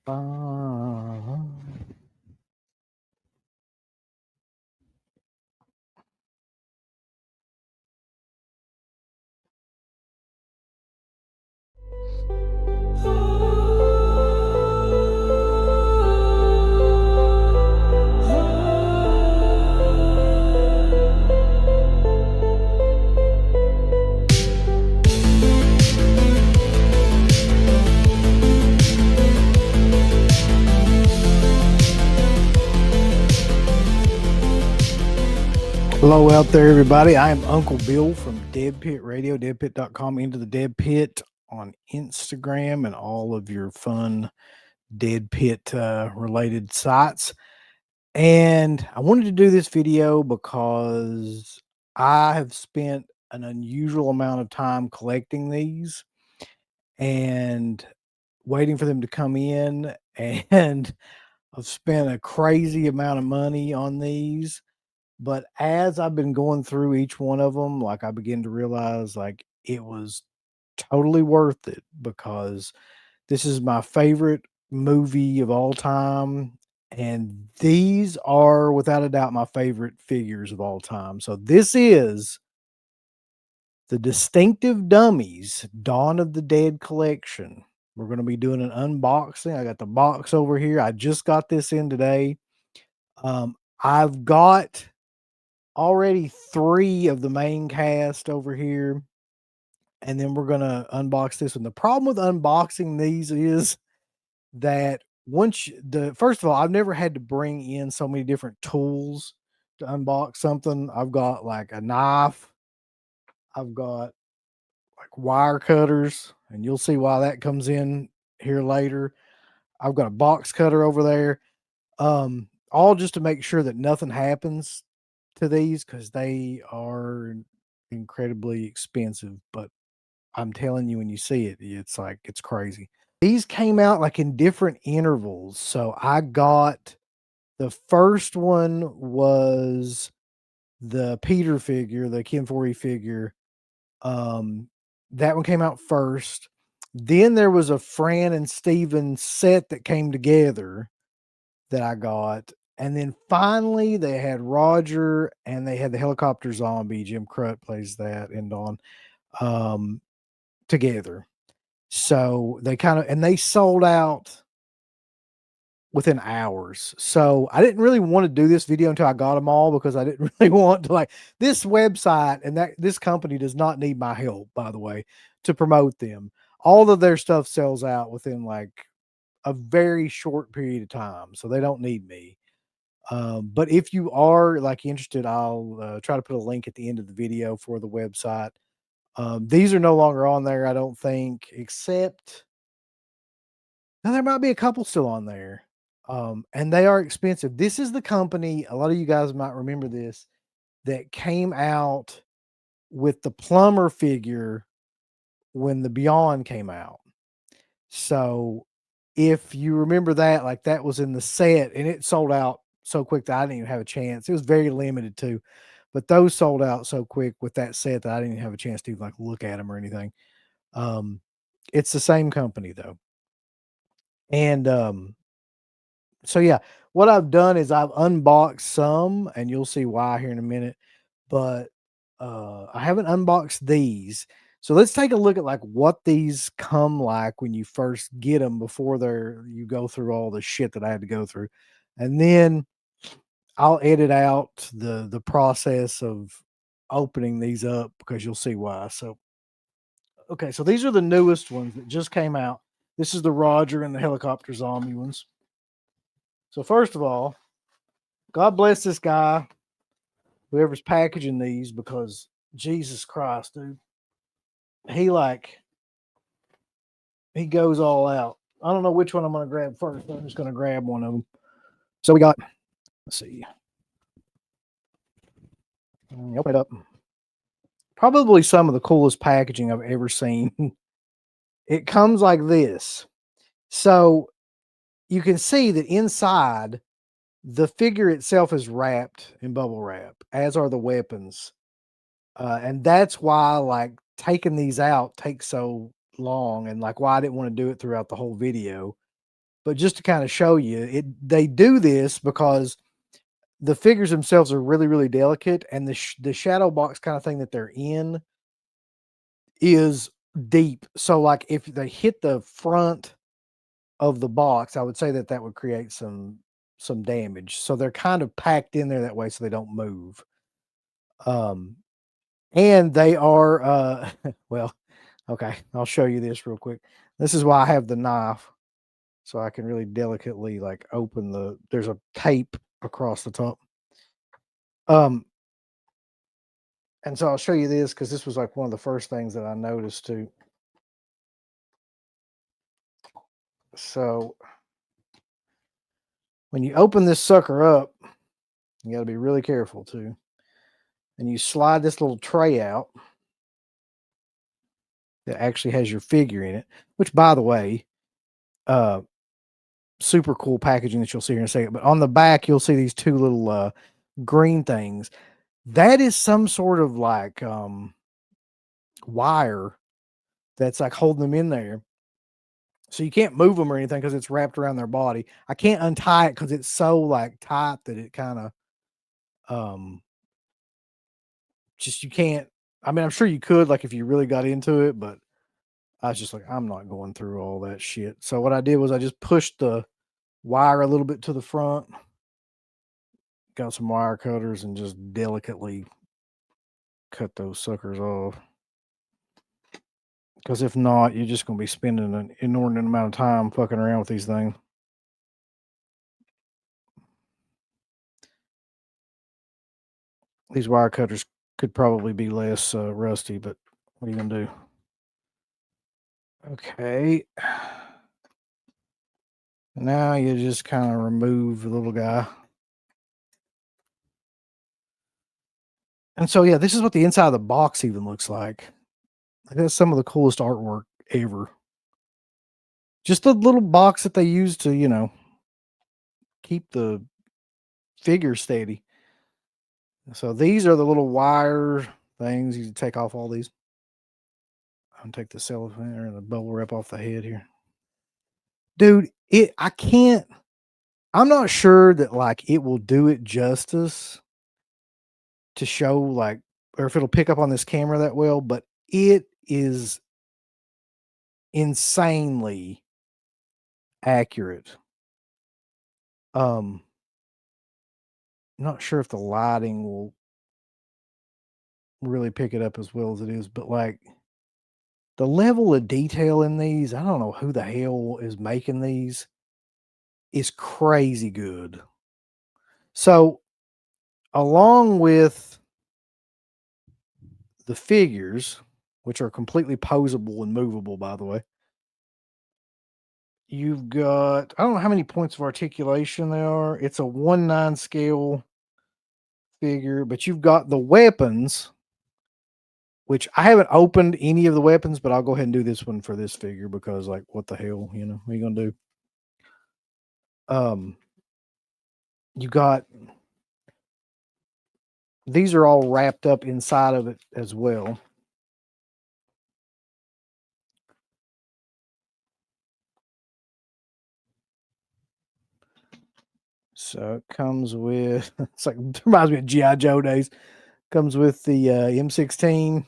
Uh, Hello out there, everybody. I am Uncle Bill from DEADPIT Radio, deadpit.com, into the Dead Pit on Instagram and all of your fun Dead Pit related sites. And I wanted to do this video because I have spent an unusual amount of time collecting these and waiting for them to come in. And I've spent a crazy amount of money on these. But as I've been going through each one of them, like, I begin to realize, like, it was totally worth it because this is my favorite movie of all time, and these are without a doubt my favorite figures of all time. So this is the Distinctive Dummies Dawn of the Dead collection. We're going to be doing an unboxing. I got the box over here. I just got this in today. I've got already 3 of the main cast over here, and then we're gonna unbox this one. The problem with unboxing these is that first of all, I've never had to bring in so many different tools to unbox something. I've got like a knife, I've got like wire cutters, and you'll see why that comes in here later. I've got a box cutter over there, all just to make sure that nothing happens to these because they are incredibly expensive. But I'm telling you, when you see it, it's like it's crazy. These came out like in different intervals. So I got the first one was the Peter figure, the Ken Foree figure. Um, that one came out first. Then there was a Fran and Steven set that came together that I got. And then finally they had Roger and they had the helicopter zombie. Jim Crut plays that in Dawn together. So they sold out within hours. So I didn't really want to do this video until I got them all because I didn't really want to, like, this website and this company does not need my help, by the way, to promote them. All of their stuff sells out within like a very short period of time. So they don't need me. But if you are like interested, I'll try to put a link at the end of the video for the website. These are no longer on there, I don't think, except now there might be a couple still on there. And they are expensive. This is the company, a lot of you guys might remember this, that came out with the plumber figure when the Beyond came out. So if you remember that, like, that was in the set and it sold out so quick that I didn't even have a chance. It was very limited too, but those sold out so quick with that set that I didn't even have a chance to like look at them or anything. It's the same company though. And so yeah, what I've done is I've unboxed some, and you'll see why here in a minute. But I haven't unboxed these. So let's take a look at like what these come like when you first get them before you go through all the shit that I had to go through, and then I'll edit out the process of opening these up because you'll see why. So okay, so these are the newest ones that just came out. This is the Roger and the helicopter zombie ones. So first of all, God bless this guy, whoever's packaging these, because Jesus Christ, dude, he goes all out. I don't know which one I'm going to grab first. I'm just going to grab one of them. So we got, let's see, open it up. Probably some of the coolest packaging I've ever seen. It comes like this. So you can see that inside, the figure itself is wrapped in bubble wrap, as are the weapons. And that's why, like, taking these out takes so long, and like why I didn't want to do it throughout the whole video. But just to kind of show you, they do this because the figures themselves are really, really delicate, and the shadow box kind of thing that they're in is deep. So, like, if they hit the front of the box, I would say that would create some damage. So they're kind of packed in there that way so they don't move. And they are well, okay, I'll show you this real quick. This is why I have the knife, so I can really delicately like open there's a tape across the top. And so I'll show you this because this was like one of the first things that I noticed too. So when you open this sucker up, you got to be really careful too. And you slide this little tray out that actually has your figure in it, which, by the way, super cool packaging that you'll see here in a second. But on the back, you'll see these two little green things. That is some sort of like wire that's like holding them in there. So you can't move them or anything because it's wrapped around their body. I can't untie it because it's so like tight that it kind of just you can't. I mean, I'm sure you could like if you really got into it, but I was just like, I'm not going through all that shit. So what I did was I just pushed the wire a little bit to the front, got some wire cutters, and just delicately cut those suckers off. Because if not, you're just going to be spending an inordinate amount of time fucking around with these things. These wire cutters could probably be less rusty, but what are you going to do? Okay. Now you just kind of remove the little guy. And so, yeah, this is what the inside of the box even looks like. That's some of the coolest artwork ever. Just the little box that they use to, keep the figure steady. So these are the little wire things. You take off all these. I'll take the cellophane or the bubble wrap off the head here. Dude, I'm not sure that like it will do it justice to show like, or if it'll pick up on this camera that well, but it is insanely accurate. I'm not sure if the lighting will really pick it up as well as it is, but like the level of detail in these, I don't know who the hell is making these, is crazy good. So, along with the figures, which are completely posable and movable, by the way, you've got, I don't know how many points of articulation there are. It's a 1/9 scale figure, but you've got the weapons, which I haven't opened any of the weapons, but I'll go ahead and do this one for this figure because, like, what the hell, what are you gonna do? You got these are all wrapped up inside of it as well. So it comes with it's like it reminds me of G.I. Joe days. Comes with the M16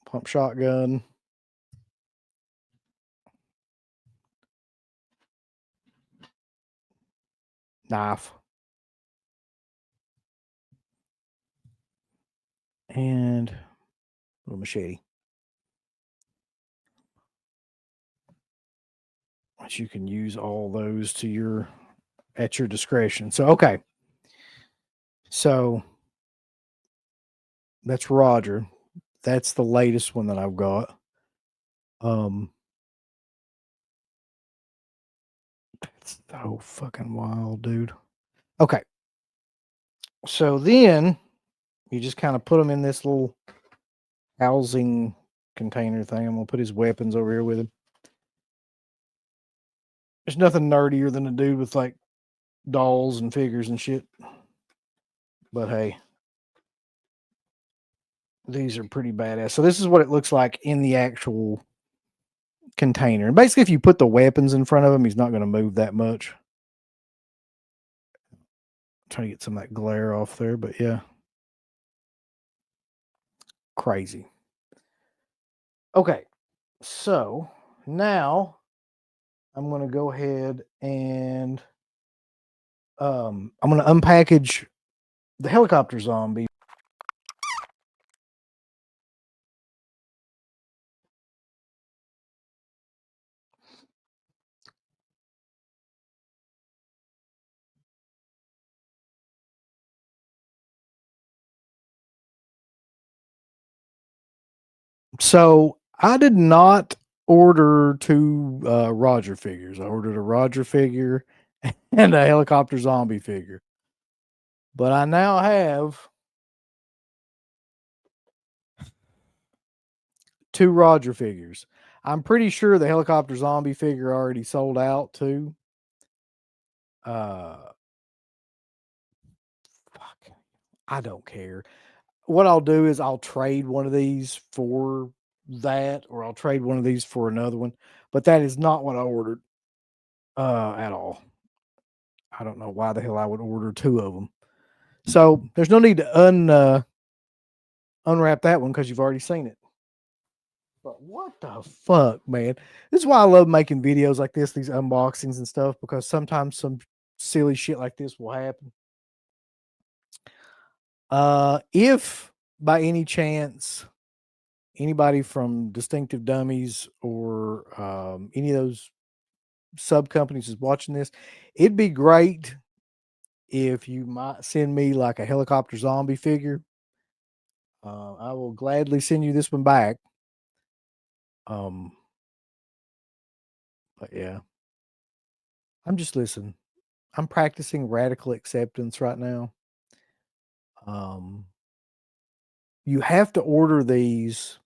pump shotgun, knife, and a little machete. Which you can use all those at your discretion. So okay. So that's Roger. That's the latest one that I've got. That's so fucking wild, dude. Okay. So then you just kind of put them in this little housing container thing. I'm gonna put his weapons over here with him. There's nothing nerdier than a dude with like dolls and figures and shit. But hey, these are pretty badass. So this is what it looks like in the actual container. And basically, if you put the weapons in front of him, he's not going to move that much. Trying to get some of that glare off there, but yeah. Crazy. Okay, so now I'm going to go ahead and I'm going to unpackage the helicopter zombie. So I did not order two Roger figures. I ordered a Roger figure and a helicopter zombie figure. But I now have two Roger figures. I'm pretty sure the helicopter zombie figure already sold out too. Fuck. I don't care. What I'll do is I'll trade one of these for that, or I'll trade one of these for another one. But that is not what I ordered at all. I don't know why the hell I would order two of them. So there's no need to unwrap that one because you've already seen it. But what the fuck, man? This is why I love making videos like this, these unboxings and stuff, because sometimes some silly shit like this will happen. If by any chance anybody from Distinctive Dummies or any of those sub companies is watching this, it'd be great if you might send me like a helicopter zombie figure. I will gladly send you this one back. But yeah, I'm just listening. I'm practicing radical acceptance right now. You have to order these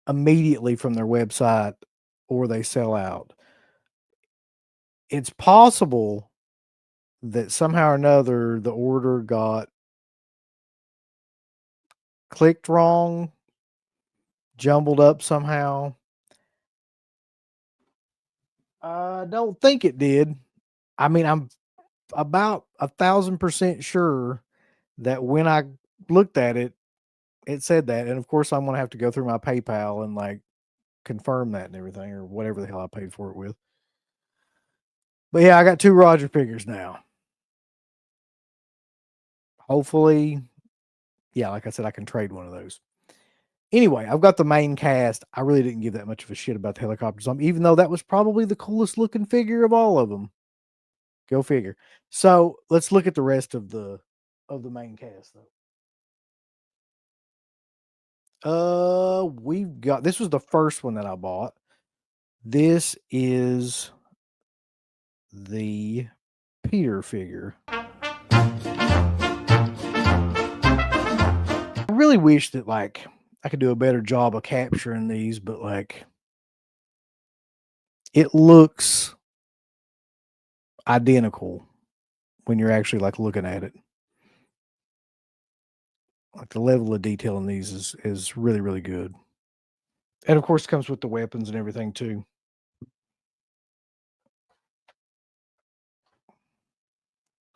immediately from their website or they sell out. It's possible that somehow or another the order got clicked wrong, jumbled up somehow. I don't think it did. I mean, I'm about 1,000% sure that when I looked at it, it said that. And of course, I'm going to have to go through my PayPal and like confirm that and everything, or whatever the hell I paid for it with. But yeah, I got two Roger figures now. Hopefully, yeah, like I said, I can trade one of those. Anyway, I've got the main cast. I really didn't give that much of a shit about the helicopter zombie, even though that was probably the coolest looking figure of all of them. Go figure. So let's look at the rest of the main cast though. We've got, this was the first one that I bought. This is the Peter figure. I really wish that like I could do a better job of capturing these, but like it looks identical when you're actually like looking at it. Like the level of detail in these is really, really good. And of course it comes with the weapons and everything too.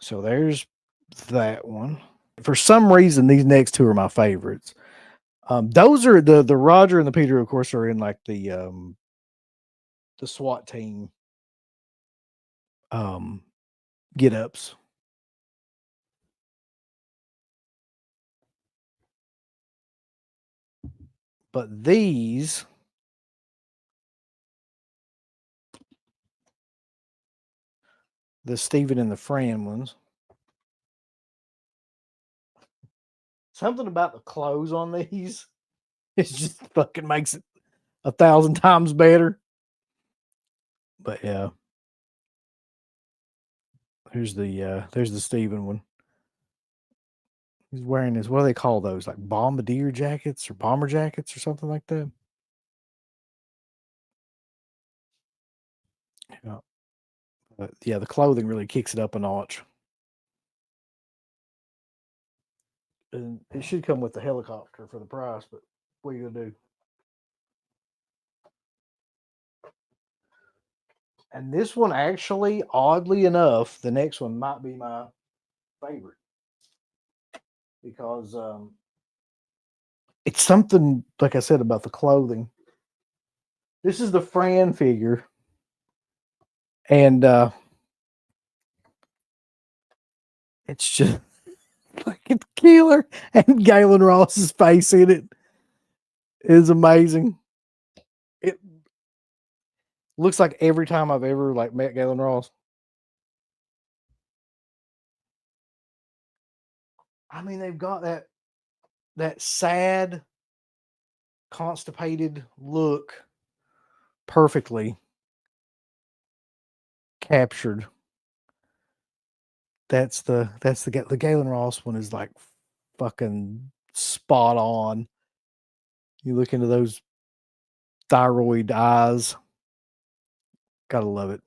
So there's that one. For some reason, these next two are my favorites. Those are the Roger and the Peter, of course, are in like the SWAT team get ups. But these the Steven and the Fran ones. Something about the clothes on these, it just fucking makes it 1,000 times better. But yeah. There's the Steven one. He's wearing his, what do they call those? Like bombardier jackets or bomber jackets or something like that. Yeah. But yeah, the clothing really kicks it up a notch. And it should come with the helicopter for the price, but what are you gonna do? And this one actually, oddly enough, the next one might be my favorite because it's something like I said about the clothing. This is the Fran figure, and it's just fucking killer. And Galen Ross's face in it is amazing. It looks like every time I've ever like met Galen Ross. I mean, they've got that sad, constipated look perfectly captured. The Galen Ross one is like fucking spot on. You look into those thyroid eyes. Gotta love it.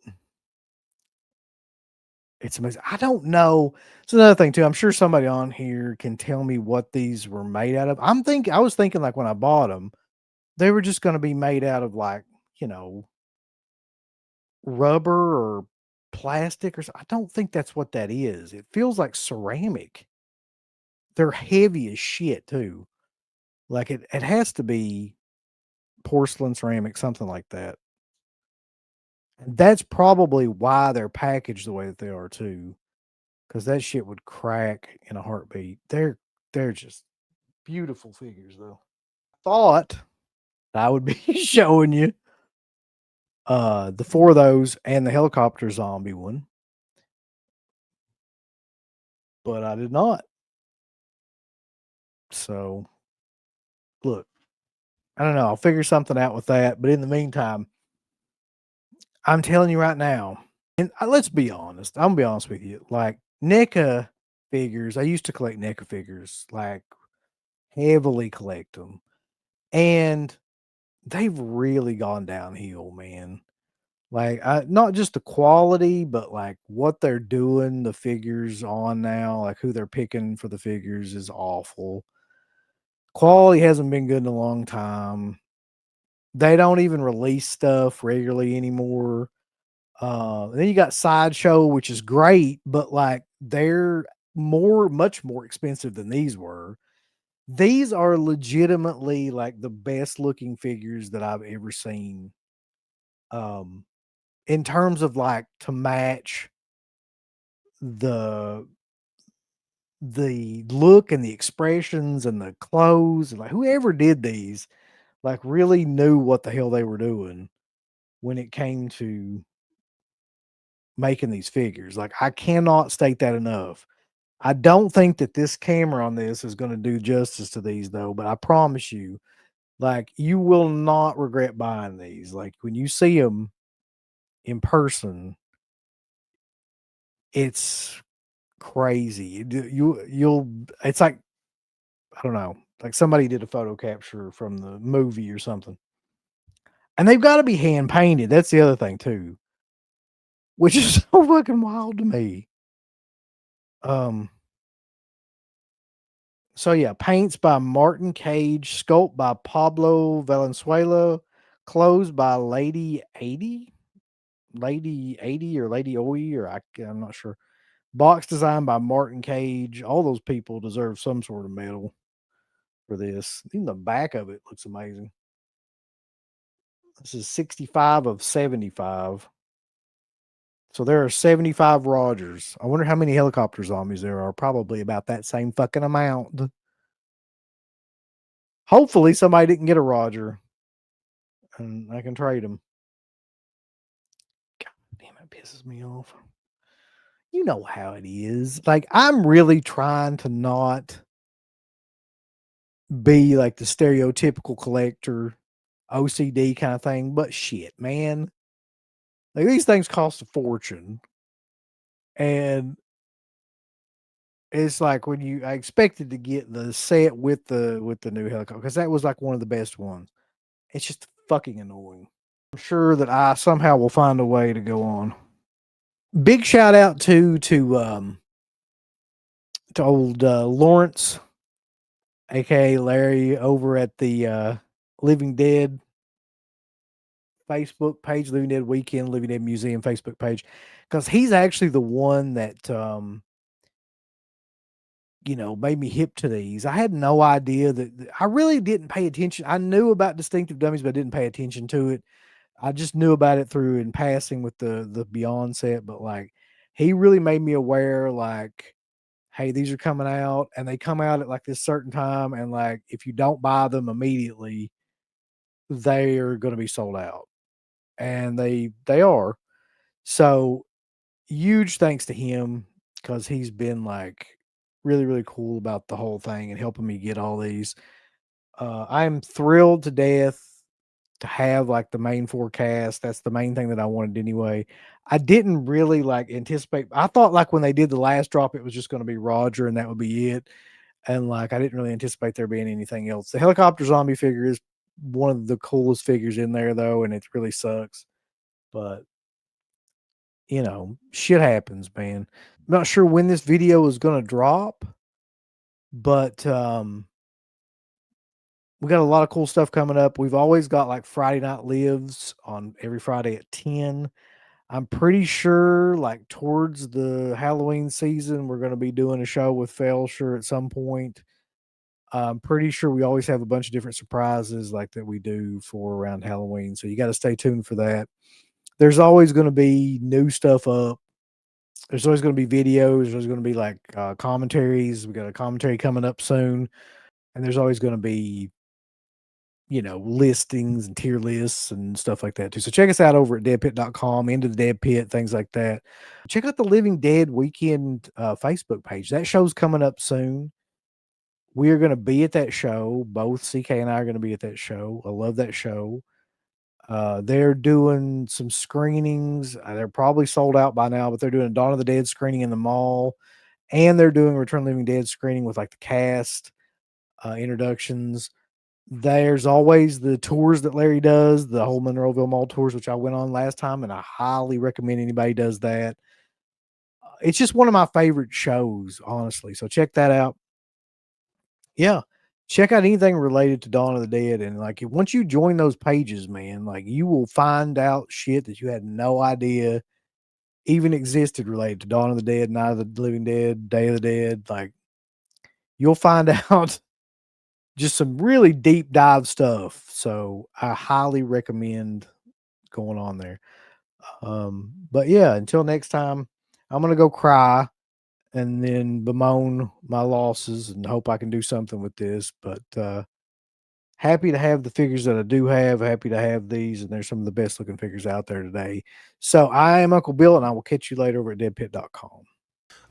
It's amazing. I don't know. It's another thing too. I'm sure somebody on here can tell me what these were made out of. I was thinking like when I bought them, they were just going to be made out of like, you know, rubber or plastic or I don't think that's what that is. It feels like ceramic. They're heavy as shit too. Like it has to be porcelain, ceramic, something like that. And that's probably why they're packaged the way that they are too. Because that shit would crack in a heartbeat. They're just beautiful figures though. Thought I would be showing you the four of those and the helicopter zombie one, but I did not. So look, I don't know. I'll figure something out with that. But in the meantime, I'm telling you right now, and let's be honest. I'm gonna be honest with you. Like NECA figures, I used to collect NECA figures, like heavily collect them, and they've really gone downhill, man. Like not just the quality, but like what they're doing, the figures on now, like who they're picking for the figures is awful. Quality hasn't been good in a long time. They don't even release stuff regularly anymore. Then you got Sideshow, which is great, but like they're much more expensive than these were. These are legitimately like the best looking figures that I've ever seen. Um, in terms of like to match the look and the expressions and the clothes, and like whoever did these, like really knew what the hell they were doing when it came to making these figures. Like I cannot state that enough. I don't think that this camera on this is going to do justice to these though, but I promise you, like you will not regret buying these. Like when you see them in person, it's crazy. You'll it's like I don't know, like somebody did a photo capture from the movie or something. And they've got to be hand painted. That's the other thing too, which is so fucking wild to me. Um So yeah, paints by Martin Cage, sculpt by Pablo Valenzuela, clothes by Lady 80 or Lady Oi or I'm not sure. Box design by Martin Cage. All those people deserve some sort of medal for this. Even the back of it looks amazing. This is 65 of 75. So there are 75 Rogers. I wonder how many helicopter zombies there are. Probably about that same fucking amount. Hopefully somebody didn't get a Roger and I can trade them. God damn, it pisses me off. You know how it is. Like I'm really trying to not be like the stereotypical collector, OCD kind of thing, but shit, man. Like these things cost a fortune. And it's like when I expected to get the set with the new helicopter because that was like one of the best ones. It's just fucking annoying. I'm sure that I somehow will find a way to go on. Big shout out to old Lawrence, aka Larry, over at the Living Dead Facebook page, Living Dead Weekend, Living Dead Museum Facebook page, because he's actually the one that made me hip to these. I had no idea I really didn't pay attention. I knew about distinctive dummies, but I didn't pay attention to it. I just knew about it through in passing with the Beyond set, but like he really made me aware, like, hey, these are coming out, and they come out at like this certain time, and like if you don't buy them immediately, they are going to be sold out, and they are. So huge thanks to him because he's been like really really cool about the whole thing and helping me get all these. I am thrilled to death to have like the main forecast. That's the main thing that I wanted anyway. I didn't really like anticipate. I thought like when they did the last drop, it was just going to be Roger and that would be it. And like I didn't really anticipate there being anything else. The helicopter zombie figure is one of the coolest figures in there though, and it really sucks. But shit happens, man. I'm not sure when this video is going to drop, but we got a lot of cool stuff coming up. We've always got like Friday Night Lives on every Friday at 10. I'm pretty sure like towards the Halloween season, we're going to be doing a show with Felsher at some point. I'm pretty sure we always have a bunch of different surprises like that we do for around Halloween. So you got to stay tuned for that. There's always going to be new stuff up. There's always going to be videos. There's going to be like commentaries. We got a commentary coming up soon. And there's always going to be listings and tier lists and stuff like that too. So check us out over at deadpit.com, Into the Dead Pit, things like that. Check out the Living Dead Weekend Facebook page. That show's coming up soon. We are going to be at that show. Both CK and I are going to be at that show. I love that show. They're doing some screenings. They're probably sold out by now, but they're doing a Dawn of the Dead screening in the mall, and they're doing a Return of the Living Dead screening with like the cast introductions. There's always the tours that Larry does, the whole Monroeville Mall tours, which I went on last time, and I highly recommend anybody does that. It's just one of my favorite shows, honestly. So check that out. Yeah. Check out anything related to Dawn of the Dead. And like once you join those pages, man, like you will find out shit that you had no idea even existed related to Dawn of the Dead, Night of the Living Dead, Day of the Dead. Like you'll find out just some really deep dive stuff. So I highly recommend going on there. But yeah, until next time, I'm going to go cry and then bemoan my losses and hope I can do something with this. But happy to have the figures that I do have. Happy to have these, and they're some of the best looking figures out there today. So I am Uncle Bill, and I will catch you later over at deadpit.com.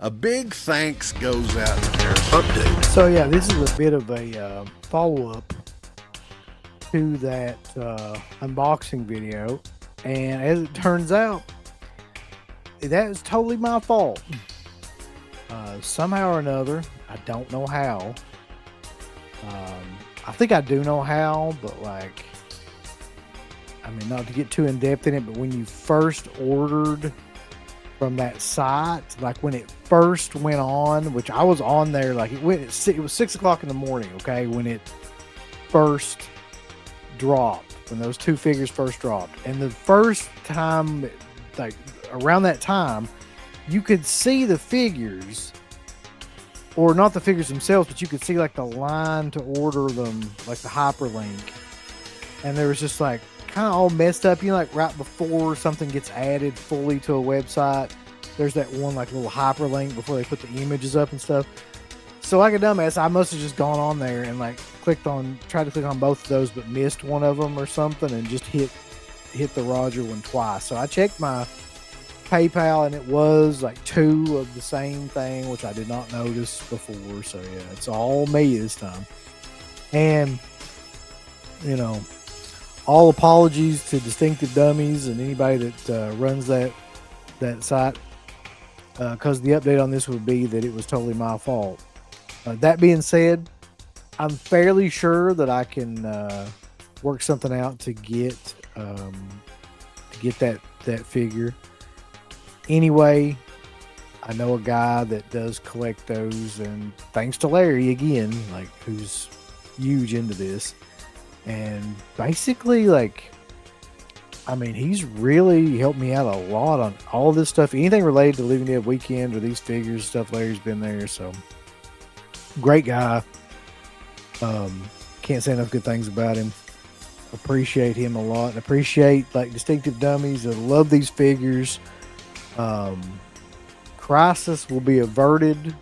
A big thanks goes out to their update. So yeah, this is a bit of a follow-up to that unboxing video. And as it turns out, that is totally my fault. Somehow or another, I don't know how. I think I do know how, but like, I mean, not to get too in depth in it, but when you first ordered from that site, like when it first went on, which I was on there, like it was 6 o'clock in the morning. Okay. When it first dropped, when those two figures first dropped, and the first time, like around that time, you could see the figures, or not the figures themselves, but you could see like the line to order them, like the hyperlink. And there was just like kind of all messed up, like right before something gets added fully to a website, there's that one like little hyperlink before they put the images up and stuff. So like a dumbass, I must have just gone on there and like tried to click on both of those, but missed one of them or something, and just hit the Roger one twice. So I checked my PayPal, and it was like two of the same thing, which I did not notice before. So yeah, it's all me this time. And all apologies to Distinctive Dummies and anybody that runs that site, because the update on this would be that it was totally my fault. That being said, I'm fairly sure that I can work something out to get that figure. Anyway, I know a guy that does collect those, and thanks to Larry again, like who's huge into this. And basically, like, I mean, he's really helped me out a lot on all this stuff. Anything related to Living Dead Weekend or these figures, stuff, Larry's been there. So, great guy. Can't say enough good things about him. Appreciate him a lot. Appreciate like Distinctive Dummies. I love these figures. Crisis will be averted.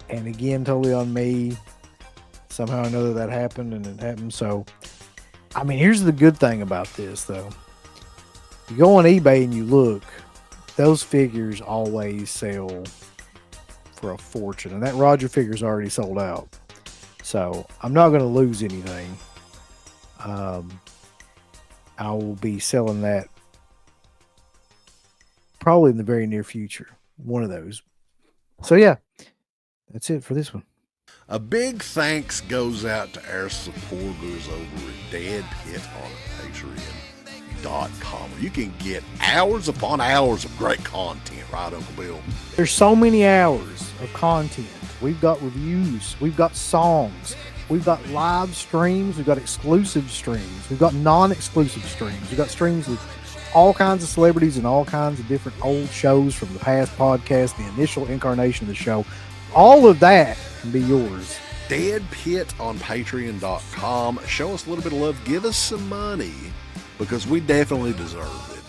And again, totally on me. Somehow or another that happened, and it happened. So, I mean, here's the good thing about this, though. You go on eBay and you look, those figures always sell for a fortune. And that Roger figure's already sold out. So, I'm not going to lose anything. I will be selling that probably in the very near future. One of those. So, yeah. That's it for this one. A big thanks goes out to our supporters over at DEADPIT on Patreon.com. You can get hours upon hours of great content, right, Uncle Bill? There's so many hours of content. We've got reviews. We've got songs. We've got live streams. We've got exclusive streams. We've got non-exclusive streams. We've got streams with all kinds of celebrities and all kinds of different old shows from the past podcast, the initial incarnation of the show. All of that can be yours. DEADPIT on Patreon.com. Show us a little bit of love. Give us some money because we definitely deserve it.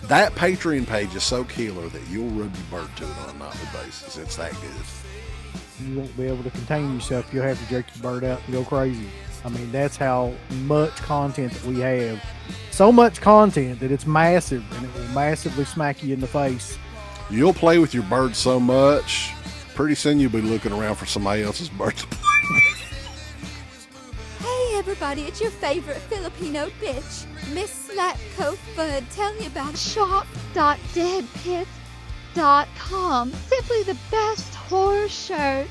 That Patreon page is so killer that you'll rub your bird to it on a nightly basis. It's that good. You won't be able to contain yourself. You'll have to jerk your bird out and go crazy. I mean, that's how much content that we have. So much content that it's massive, and it will massively smack you in the face. You'll play with your bird so much, pretty soon you'll be looking around for somebody else's bird to play with. Hey everybody, it's your favorite Filipino bitch, Miss Slatko Fudd, telling you about shop.deadpit.com. Simply the best horror shirts.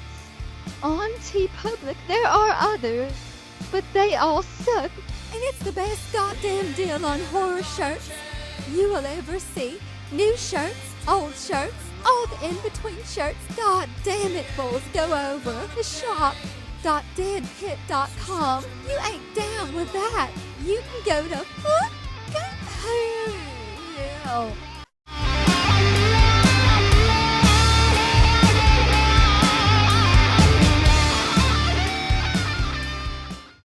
On TeePublic, there are others, but they all suck. And it's the best goddamn deal on horror shirts you will ever see. New shirts, old shirts, all the in-between shirts. God damn it, bulls, go over to shop.deadpit.com. You ain't down with that. You can go to fucking hell.